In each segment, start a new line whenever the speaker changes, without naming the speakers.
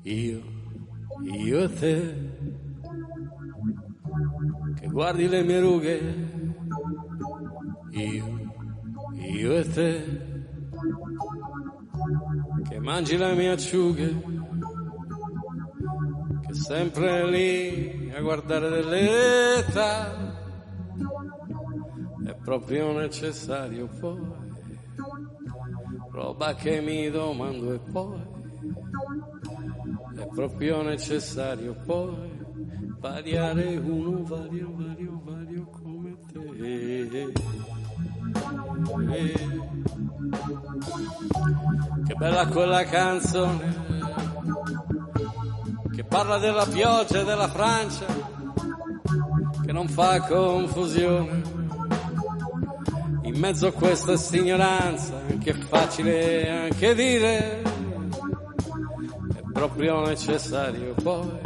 Io e te, che guardi le mie rughe, io e te, che mangi le mie acciughe, che sempre lì a guardare dell'età, è proprio necessario poi, roba che mi domando e poi, è proprio necessario poi variare uno vario come te. Che bella quella canzone che parla della pioggia e della Francia, che non fa confusione in mezzo a questa signoranza, che è facile anche dire, è proprio necessario poi,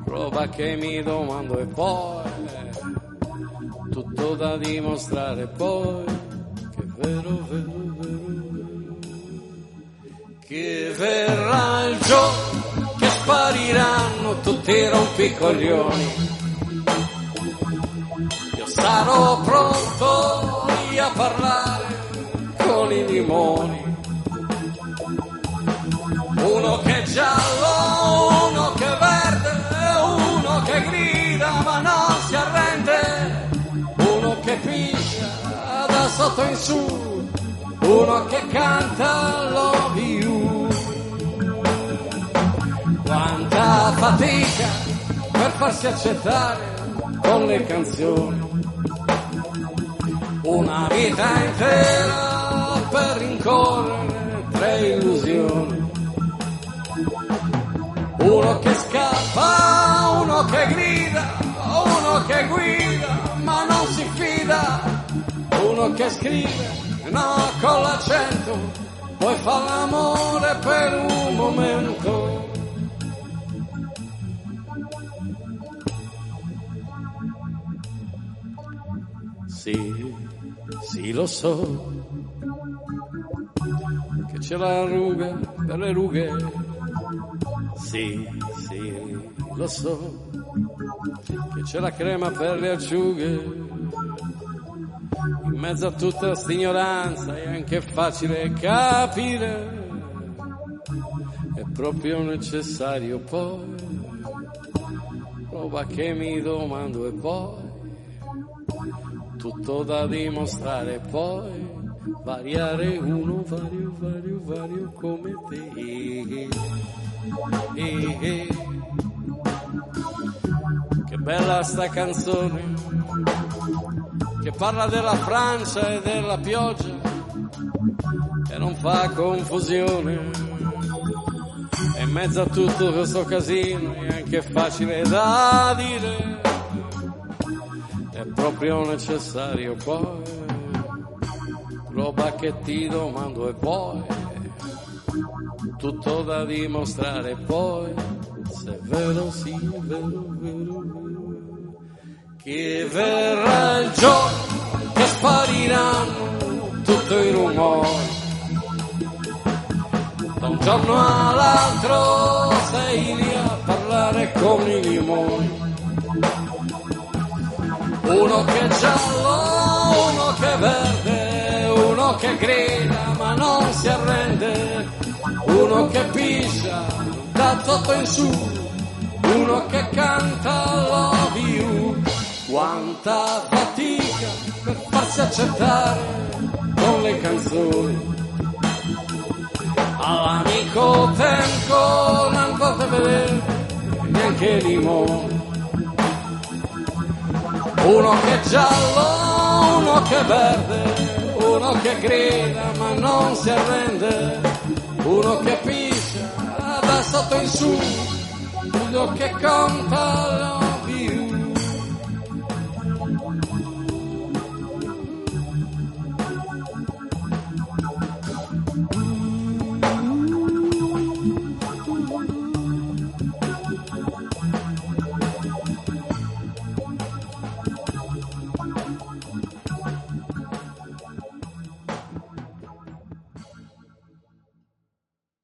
roba che mi domando e poi, tutto da dimostrare poi, che vero, che verrà il giorno che spariranno tutti i rompicoglioni. Io sarò pronto a parlare con i limoni. Uno che è giallo, uno che è verde, uno che grida ma non si arrende, uno che piscia da sotto in su, uno che canta love you. Quanta fatica per farsi accettare con le canzoni, una vita intera per rincorrere 3 illusioni. Uno che scappa, uno che grida, uno che guida ma non si fida, uno che scrive, no, con l'accento, poi fa l'amore per un momento. Sì, lo so, che c'è la ruga per le rughe. Sì, lo so, che c'è la crema per le acciughe. In mezzo a tutta sta ignoranza è anche facile capire, è proprio necessario poi, roba che mi domando e poi, tutto da dimostrare poi, variare uno vario come te. Che bella sta canzone che parla della Francia e della pioggia, che non fa confusione, e in mezzo a tutto questo casino è anche facile da dire, è proprio necessario poi, roba che ti domando e poi, tutto da dimostrare poi, se è vero, sì, è vero, che verrà il giorno che spariranno tutti i rumori, da un giorno all'altro sei lì a parlare con i limoni. Uno che è giallo, uno che è verde, uno che grida ma non si arrende, uno che piscia da sotto in su, uno che canta love you. Quanta fatica per farsi accettare con le canzoni, all'amico tenco non potete vedere neanche limoni. Uno che è giallo, uno che è verde, uno che grida ma non si arrende, uno che piscia da sotto in su, uno che canta